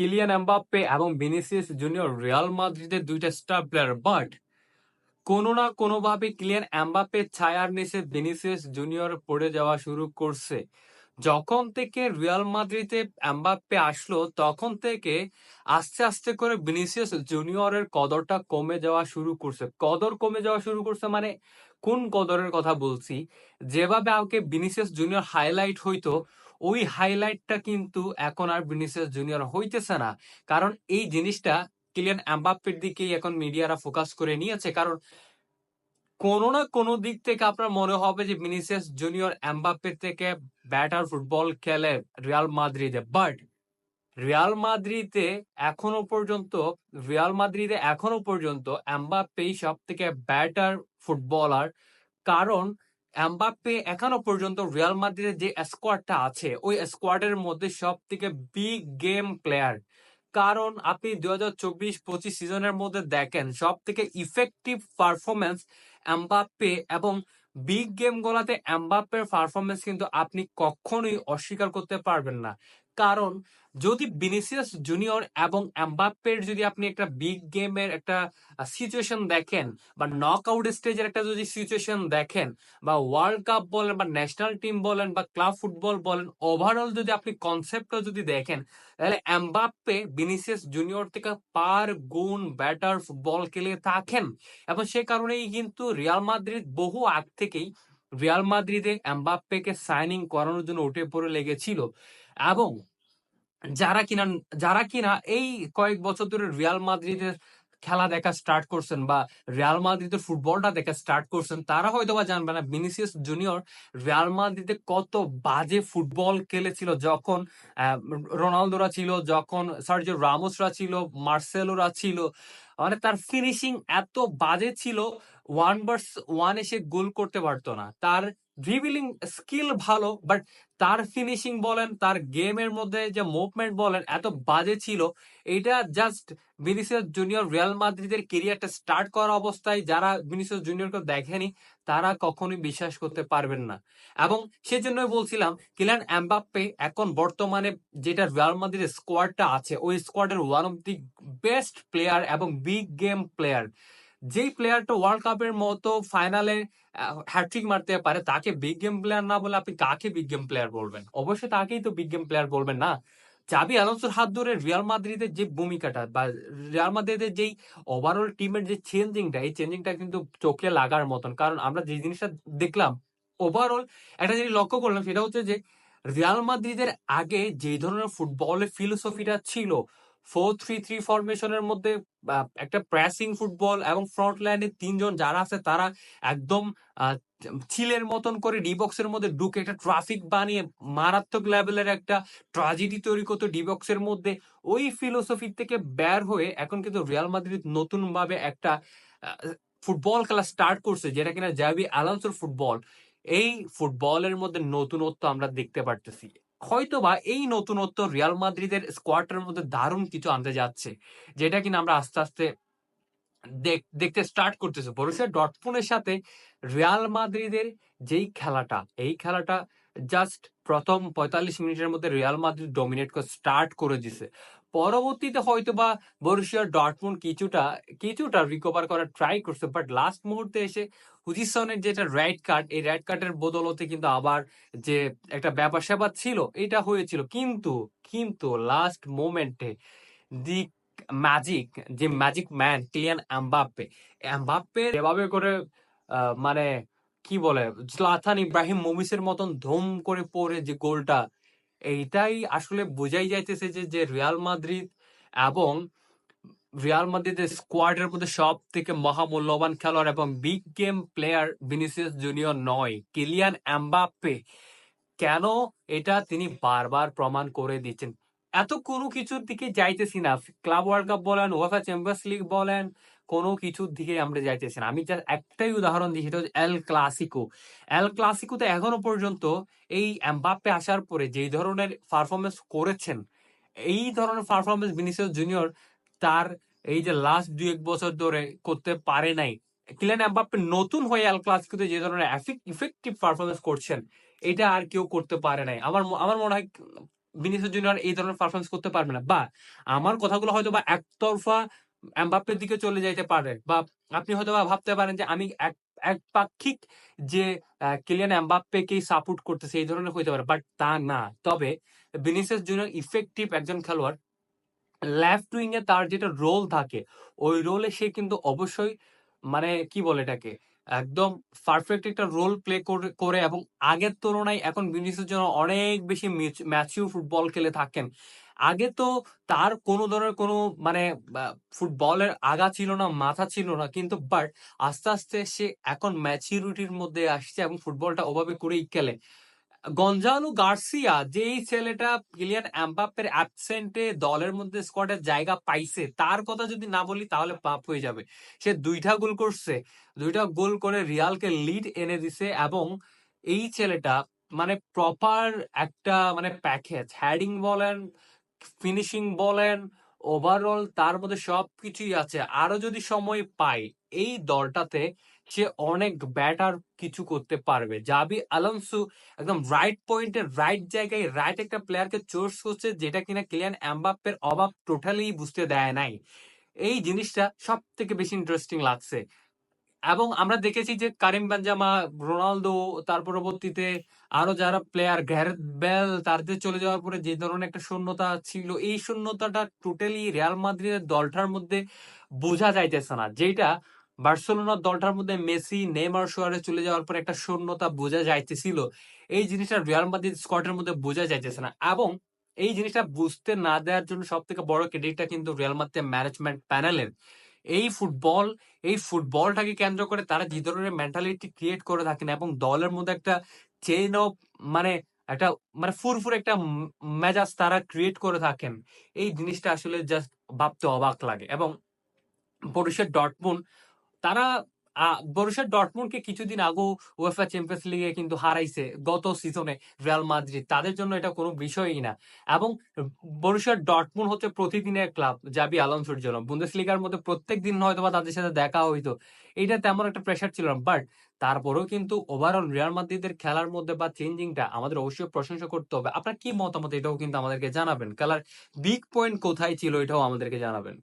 Kylian Mbappe এবং Vinicius junior Real মাদ্রিদের দুইটা স্টার প্লেয়ার, বাট কোনো না কোনোভাবে কিলিয়ান এমবাপ্পের ছায়ার নিচে ভিনিসিয়াস জুনিয়র পড়ে যাওয়া শুরু করছে। যখন থেকে রিয়াল মাদ্রিদে এমবাপ্পে আসলো তখন থেকে আস্তে আস্তে করে ভিনিসিয়াস জুনিয়রের কদরটা কমে যাওয়া শুরু করছে। কদর কমে যাওয়া শুরু করছে মানে কোন কদরের কথা বলছি? যেভাবে আগে ভিনিসিয়াস জুনিয়র হাইলাইট হইতো, ওই হাইলাইটটা কিন্তু এখন আর ভিনিসিয়াস জুনিয়র হইতেছে না। কারণ এই জিনিসটা কিলিয়ান এমবাপ্পের দিকেই এখন মিডিয়ারা ফোকাস করে নিয়েছে। কারণ কোনো না কোনো দিক থেকে আপনার মনে হবে যে ভিনিসিয়াস জুনিয়র এমবাপ্পের থেকে ব্যাটার ফুটবল খেলে রিয়াল মাদ্রিদে। বাট রিয়াল মাদ্রিদে এখনো পর্যন্ত রিয়াল মাদ্রিদে এখনো পর্যন্ত এমবাপ্পেই সব থেকে ব্যাটার ফুটবলার। কারণ এমবাপ্পে এখনো পর্যন্ত রিয়াল মাদ্রিদের যে স্কোয়াডটা আছে ওই স্কোয়াডের মধ্যে সব থেকে বিগ গেম প্লেয়ার। কারণ আপনি 2024-25 সিজনের মধ্যে দেখেন সব থেকে ইফেক্টিভ পারফরমেন্স এমবাপ্পে, এবং বিগ গেম গুলাতে এমবাপ্পের পারফরমেন্স কিন্তু আপনি কখনোই অস্বীকার করতে পারবেন না। কারণ যদি ভিনিসিয়াস জুনিয়র এবং এমবাপ্পের যদি আপনি একটা বিগ গেমের একটা সিচুয়েশন দেখেন, বা নক আউট স্টেজের একটা যদি সিচুয়েশন দেখেন, বা ওয়ার্ল্ড কাপ বলেন, বা ন্যাশনাল টিম বলেন, বা ক্লাব ফুটবল বলেন, ওভারঅল যদি আপনি কনসেপ্টটা যদি দেখেন, তাহলে এমবাপ্পে ভিনিসিয়াস জুনিয়র থেকে পার গুণ ব্যাটার ফুটবল খেলে থাকেন। এবং সে কারণেই কিন্তু রিয়াল মাদ্রিদ বহু আগ থেকেই রিয়াল মাদ্রিদে এমবাপ্পেকে সাইনিং করানোর জন্য উঠে পড়ে লেগেছিল। এবং যারা কিনা যারা কিনা এই কয়েক বছর ধরে রিয়াল মাদ্রিদের খেলা দেখা স্টার্ট করছেন, বা রিয়াল মাদ্রিদের ফুটবলটা দেখা স্টার্ট করছেন, তারা হয়তো বা জানবে না ভিনিসিয়াস জুনিয়র রিয়াল মাদ্রিদে কত বাজে ফুটবল খেলেছিল যখন আহ, রোনালদোরা ছিল, যখন সার্জিও রামোসরা ছিল, মার্সেলোরা ছিল। মানে তার ফিনিশিং এত বাজে ছিল, ওয়ান ভার্স ওয়ান এসে গোল করতে পারতো না। তার ড্রিবলিং স্কিল ভালো, বাট তার ফিনিশিং বলেন, তার গেমের মধ্যে যে মুভমেন্ট বলেন এত বাজে ছিল। এটা জাস্ট ভিনিসিয়াস জুনিয়র রিয়াল মাদ্রিদের কেরিয়ারটা স্টার্ট করা অবস্থায় যারা ভিনিসিয়াস জুনিয়রকে দেখেনি তারা কখনোই বিশ্বাস করতে পারবেন না। এবং সেজন্যই বলছিলাম কিলিয়ান এমবাপ্পে এখন বর্তমানে যেটা রিয়াল মাদ্রিদের স্কোয়াডটা আছে ওই স্কোয়াডের one of the best player এবং বিগ গেম প্লেয়ার। যেই প্লেয়ারটা ওয়ার্ল্ড কাপের মতো ফাইনালে হ্যাট্রিক মারতে পারে তাকে বিগ গেম প্লেয়ার না বলে আপনি কাকে বিগ গেম প্লেয়ার বলবেন? অবশ্যই তাকেই তো বিগ গেম প্লেয়ার বলবেন না। চাবি আলোনসোর হাত ধরে রিয়াল মাদ্রিদের যে ভূমিকাটা, বা রিয়াল মাদ্রিদের যেই ওভারঅল টিমের যে চেঞ্জিংটা, এই চেঞ্জিংটা কিন্তু চোখে লাগার মতন। কারণ আমরা যে জিনিসটা দেখলাম ওভারঅল, একটা জিনিস লক্ষ্য করলাম সেটা হচ্ছে যে রিয়াল মাদ্রিদের আগে যে ধরনের ফুটবলের ফিলোসফিটা ছিল, 4-3-3 ফরমেশনের মধ্যে একটা প্রেসিং ফুটবল, এবং ফ্রন্ট লাইনে তিনজন যারা আছে তারা একদম চিলের মতন করে ডি বক্সের মধ্যে ঢুকে একটা ট্রাফিক বানিয়ে মারাত্মক লেভেলের একটা ট্রাজেডি তৈরি করতো ডি বক্সের মধ্যে। ওই ফিলোসফি থেকে বের হয়ে এখন কিন্তু রিয়াল মাদ্রিদ নতুন ভাবে একটা ফুটবল খেলা স্টার্ট করছে যেটা কিনা জাভি আলোনসোর ফুটবল। এই ফুটবলের মধ্যে নতুনত্ব আমরা দেখতে পারতেছি। হয়তোবা এই নতুনত্ব রিয়াল মাদ্রিদের স্কোয়াডের মধ্যে দারুণ কিছু আনতে যাচ্ছে, যেটা কিনা আমরা আস্তে আস্তে দেখতে স্টার্ট করতেছে। বরুসিয়া ডর্টমুন্ডের সাথে রিয়াল মাদ্রিদের যেই খেলাটা, এই খেলাটা জাস্ট প্রথম 45 মিনিটের মধ্যে রিয়াল মাদ্রিদ ডমিনেট করে স্টার্ট করে দিছে। পরবর্তীতে হয়তোবা বরুসিয়া ডর্টমুন্ড কিছুটা কিছুটা রিকভার করার ট্রাই করছে, বাট লাস্ট মুহূর্তে এসে হুজিসনের যেটা রেড কার্ড, এই রেড কার্ডের বদলতে কিন্তু আবার যে একটা ব্যাপার স্যাপার ছিল এটা হয়েছিল। কিন্তু কিন্তু লাস্ট মোমেন্টে দি ম্যাজিক, যে magic man Kylian Mbappe, Mbappe এভাবে করে মানে কি বলে জলাথান ইব্রাহিম মুমিসের মতন ধুম করে পড়ে যে গোলটা, এইটাই আসলে বোঝাই যাইতেছে যে যে রিয়াল মাদ্রিদ এবং রিয়াল মাদ্রিদের স্কোয়াডের মধ্যে সব থেকে মহামূল্যবান খেলোয়াড় এবং big game player Vinicius junior নয়, কিলিয়ান এমবাপ্পে। কেন? এটা তিনি বারবার প্রমাণ করে দিচ্ছেন। এত কোনো কিছুর দিকে যাইতেছি না। ক্লাব ওয়ার্ল্ড কাপ বলেন, উয়েফা চ্যাম্পিয়ন্স লিগ বলেন, কোনো কিছুর দিকে আমরা যাইতেছি না। আমি জাস্ট একটাই উদাহরণ দিই, সেটা হচ্ছে এল ক্লাসিকো। এল ক্লাসিকোতে এখনো পর্যন্ত এই এমবাপ্পে আসার পরে যেই ধরনের পারফরমেন্স করেছেন, এই ধরনের পারফরমেন্স ভিনিসিয়াস জুনিয়র তার এই যে লাস্ট 2-1 বছর ধরে করতে পারে নাই। কিলিয়ান এমবাপ্পে নতুন হয়ে এল ক্লাসিকোতে যে ধরনের ইফেক্টিভ পারফরমেন্স করছেন, এটা আর কেউ করতে পারে নাই। আমার মনে হয় ভিনিসিয়াস জুনিয়র এই ধরনের পারফরমেন্স করতে পারবে না, বা আমার কথাগুলো হয়তো বা একতরফা এমবাপ্পের দিকে চলে যাইতে পারে, বা আপনি হয়তো বা ভাবতে পারেন যে আমি একপাক্ষিক যে কিলিয়ান এমবাপ্পেকেই সাপোর্ট করতেছে এই ধরনের হইতে পারে, বাট তা না। তবে ভিনিসিয়াস জুনিয়র ইফেক্টিভ একজন খেলোয়াড়। লেফট উইং এ তার যেটা রোল থাকে, ওই রোলে সে কিন্তু অবশ্যই মানে কি বলে এটাকে, একদম পারফেক্ট একটা রোল প্লে করে এবং আগের তুলনায় এখন ভিনিসিয়াস জন্য অনেক বেশি ম্যাচিউর ফুটবল খেলে থাকেন। আগে তো তার কোনো ধরনের কোনো মানে ফুটবলের আগা ছিল না, মাথা ছিল না, কিন্তু বাট আস্তে আস্তে সে এখন ম্যাচিউরিটির মধ্যে আসছে এবং ফুটবলটা ওভাবে করেই খেলে। গঞ্জালো গার্সিয়া যে এই ছেলেটা কিলিয়ান এমবাপ্পের অ্যাবসেন্টে দলের মধ্যে স্কোয়াডে জায়গা পাইছে, তার কথা যদি না বলি তাহলে পাপ হয়ে যাবে। সে 2টা গোল করছে, 2টা গোল করে রিয়ালকে লিড এনে দিছে, এবং এই ছেলেটা মানে প্রপার একটা মানে প্যাকেজ, হ্যাডিং বলেন, ফিনিশিং বলেন, ওভারঅল তার মধ্যে সবকিছুই আছে। আরো যদি সময় পায় এই দলটাতে সে অনেক ব্যাটার কিছু করতে পারবে। জাবি আলোনসো একদম রাইট পয়েন্টে রাইট জায়গায় রাইট একটা প্লেয়ারকে চোর্স করছে, যেটা কিনা কিলিয়ান এমবাপ্পের অভাব টোটালি বুঝতে দেয় নাই। এই জিনিসটা সব থেকে বেশি ইন্টারেস্টিং লাগছে। এবং আমরা দেখেছি যে কারিম বেনজেমা, রোনালদো, তার পরবর্তীতে আরো যারা প্লেয়ার, গ্যারেথ বেল, তাদের চলে যাওয়ার পরে যে ধরনের একটা শূন্যতা ছিল, এই শূন্যতাটা টোটালি রিয়াল মাদ্রিদের দলটার মধ্যে বোঝা যাইতেছে না। যেটা বার্সেলোনার দলটার মধ্যে মেসি, নেইমার, সুয়ারেজ চলে যাওয়ার পর একটা শূন্যতা বোঝা যাইতেছিল, এই জিনিসটা রিয়াল মাদ্রিদ স্কোয়াডের মধ্যে বোঝা যাইতেছে না। এবং এই জিনিসটা বুঝতে না দেওয়ার জন্য সব থেকে বড় ক্রেডিটটা কিন্তু রিয়াল মাদ্রিদ ম্যানেজমেন্ট প্যানেলের। এই ফুটবল, এই ফুটবলটাকে কেন্দ্র করে তারা যে ধরনের মেন্টালিটি ক্রিয়েট করে থাকেন এবং দলের মধ্যে একটা চেইন অফ মানে একটা মানে ফুরফুর একটা মেজাজ তারা ক্রিয়েট করে থাকেন, এই জিনিসটা আসলে জাস্ট ভাবতে অবাক লাগে। এবং বরুসিয়া ডর্টমুন্ড, তারা বরুসিয়া ডর্টমুন্ডকে কিছুদিন আগেও উয়েফা চ্যাম্পিয়ন্স লিগে কিন্তু হারাইছে গত সিজনে রিয়াল মাদ্রিদ, তাদের জন্য এটা কোনো বিষয়ই না। এবং বরুসিয়া ডর্টমুন্ড হচ্ছে প্রতিদিনের ক্লাব জাবি আলোনসোর জন্য, বুন্দেসলিগার মধ্যে প্রত্যেকদিন হয়তো বা তাদের সাথে দেখা হইতো, এটা তেমন একটা প্রেশার ছিল না, বাট তারপরেও কিন্তু ওভারঅল রিয়াল মাদ্রিদের খেলার মধ্যে বা চেঞ্জিংটা আমাদের অবশ্যই প্রশংসা করতে হবে। আপনার কি মতামত এটাও কিন্তু আমাদেরকে জানাবেন, খেলার বিগ পয়েন্ট কোথায় ছিল এটাও আমাদেরকে জানাবেন।